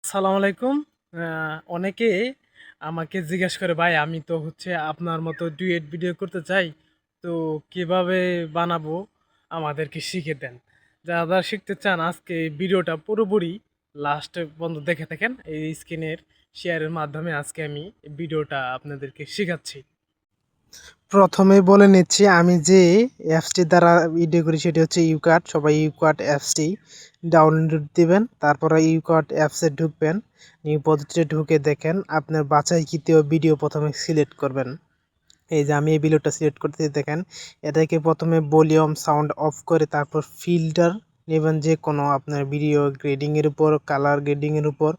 আসসালামু আলাইকুম। অনেকে আমাকে জিজ্ঞেস করে, ভাই আমি তো আপনার মতো ডুয়েট ভিডিও করতে চাই, তো কিভাবে বানাবো আমাদেরকে শিখে দেন। যারা শিখতে চান আজকে এই ভিডিওটা পুরোপুরি লাস্ট পর্যন্ত দেখে থাকেন। এই স্ক্রিনের শেয়ারের মাধ্যমে আজকে আমি এই ভিডিওটা আপনাদেরকে শেখাচ্ছি। প্রথমেই বলে নিচ্ছি, আমি যে অ্যাপসটি দ্বারা ভিডিও করি সেটি হচ্ছে ইউকাট। সবাই ইউকাট অ্যাপসটি ডাউনলোড দিবেন, তারপরে ইউকাট অ্যাপসে ঢুকবেন। নিউ পদ্ধতিতে ঢুকে দেখেন আপনার বাছাইকৃত ভিডিও প্রথমে সিলেক্ট করবেন। এই যে আমি এই ভিডিওটা সিলেক্ট করতে দেখেন, এটাকে প্রথমে ভলিউম সাউন্ড অফ করে তারপর ফিল্টার নেবেন, যে কোনো আপনার ভিডিও গ্রেডিংয়ের উপর, কালার গ্রেডিংয়ের উপর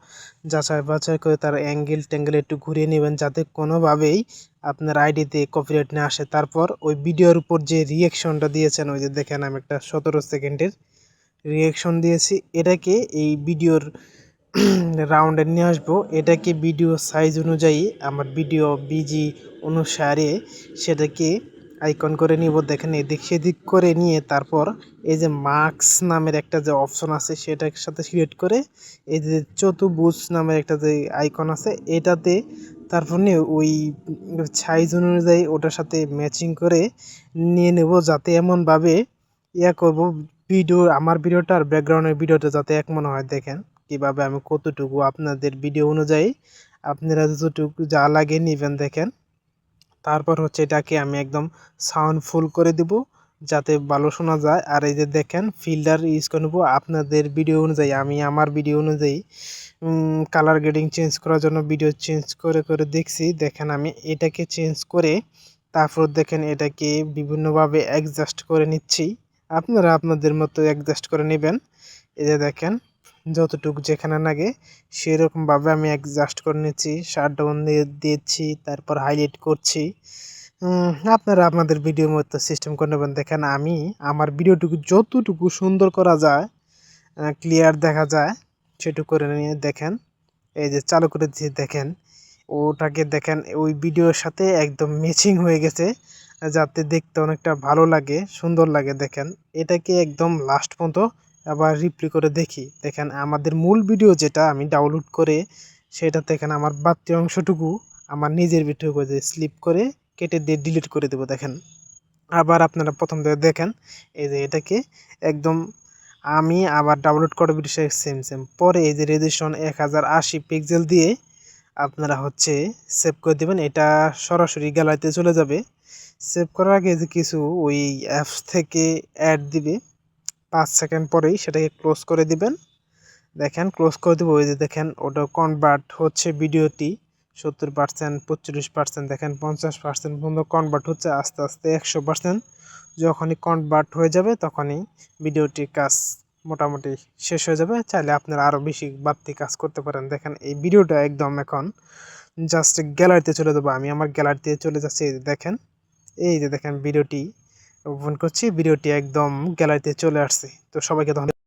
যাচাই বাছাই করে তার অ্যাঙ্গেল ট্যাঙ্গেল একটু ঘুরিয়ে নেবেন, যাতে কোনোভাবেই আপনার আইডিতে কপিরাইট না আসে। তারপর ওই ভিডিওর উপর যে রিয়েকশনটা দিয়েছেন, ওই যে দেখেন আমি একটা 17 সেকেন্ডের রিয়েকশন দিয়েছি, এটাকে এই ভিডিওর রাউন্ডে নিয়ে আসবো। এটাকে ভিডিও সাইজ অনুযায়ী আমার ভিডিও বিজি অনুসারে সেটাকে আইকন করে নিব। দেখেন এদিক সেদিক করে নিয়ে তারপর এই যে মার্কস নামের একটা যে অপশন আছে সেটার সাথে সিলেক্ট করে এই যে চতুর্ভুজ নামের একটা যে আইকন আছে এটাতে তারপর নিয়ে ওই সাইজ অনুযায়ী ওটার সাথে ম্যাচিং করে নিয়ে নেব, যাতে এমনভাবে করব আমার ভিডিওটা আর ব্যাকগ্রাউন্ডের ভিডিওটা যাতে এক মনে হয়। দেখেন কিভাবে আমি কতটুকু আপনাদের ভিডিও অনুযায়ী আপনারা যতটুকু যা লাগে নেবেন। দেখেন তারপর এটাকে আমি একদম সাউন্ড ফুল করে দিব যাতে ভালো শোনা যায়। আর এই যে দেখেন ফিল্টার ইউজ করে নেবো আপনাদের ভিডিও অনুযায়ী। আমি আমার ভিডিও অনুযায়ী কালার গ্রেডিং চেঞ্জ করার জন্য ভিডিও চেঞ্জ করে করে দেখছি। দেখেন আমি এটাকে চেঞ্জ করে তারপর দেখেন এটাকে বিভিন্নভাবে অ্যাডজাস্ট করে নিচ্ছি। আপনারা আপনাদের মতো অ্যাডজাস্ট করে নেবেন। এই যে দেখেন যতটুকু যেখানে লাগে সেরকমভাবে আমি অ্যাডজাস্ট করে নিচ্ছি, শাট ডাউন দিয়ে দিচ্ছি, তারপর হাইলাইট করছি। আপনারা আপনাদের ভিডিওর মতো সিস্টেম করে নেবেন। দেখেন আমি আমার ভিডিওটুকু যতটুকু সুন্দর করা যায়, ক্লিয়ার দেখা যায় সেটুকু করে নিয়ে দেখেন এই যে চালু করে দিয়ে দেখেন ওটাকে দেখেন ওই ভিডিওর সাথে একদম ম্যাচিং হয়ে গেছে, যাতে দেখতে অনেকটা ভালো লাগে, সুন্দর লাগে। দেখেন এটাকে একদম লাস্ট পর্যন্ত আবার রিপ্লে করে দেখি। দেখেন আমাদের মূল ভিডিও যেটা আমি ডাউনলোড করে সেটা দেখেন আমার বাড়তি অংশটুকু আমার নিজের ভিডিও করে স্লিপ করে কেটে দিয়ে ডিলিট করে দেবো। দেখেন আবার আপনারা প্রথম থেকে দেখেন এই যে এটাকে একদম আমি আবার ডাউনলোড করা ভিডিও সেম সেম পরে এই যে রেজুলেশন 1080 পিক্সেল দিয়ে আপনারা সেভ করে দেবেন। এটা সরাসরি গ্যালারিতে চলে যাবে। সেভ করার আগে যে কিছু ওই অ্যাপস থেকে অ্যাড দিবে, 5 সেকেন্ড পরেই সেটাকে ক্লোজ করে দিবেন। দেখেন ক্লোজ করে দেবো, ওই যে দেখেন ওটা কনভার্ট ভিডিওটি 70%, 45%, দেখেন 50% পর্যন্ত কনভার্ট হচ্ছে। আস্তে আস্তে 100% যখনই কনভার্ট হয়ে যাবে তখনই ভিডিওটির কাজ মোটামুটি শেষ হয়ে যাবে। চাইলে আপনারা আরও বেশি বাড়তি কাজ করতে পারেন। দেখেন এই ভিডিওটা একদম এখন জাস্ট গ্যালারিতে চলে যাবো। আমি আমার গ্যালারিতে চলে যাচ্ছি। দেখেন এই যে দেখেন ভিডিওটি ওপেন করছি, ভিডিওটি একদম গ্যালারিতে চলে আসছে। তো সবাইকে ধন্যবাদ।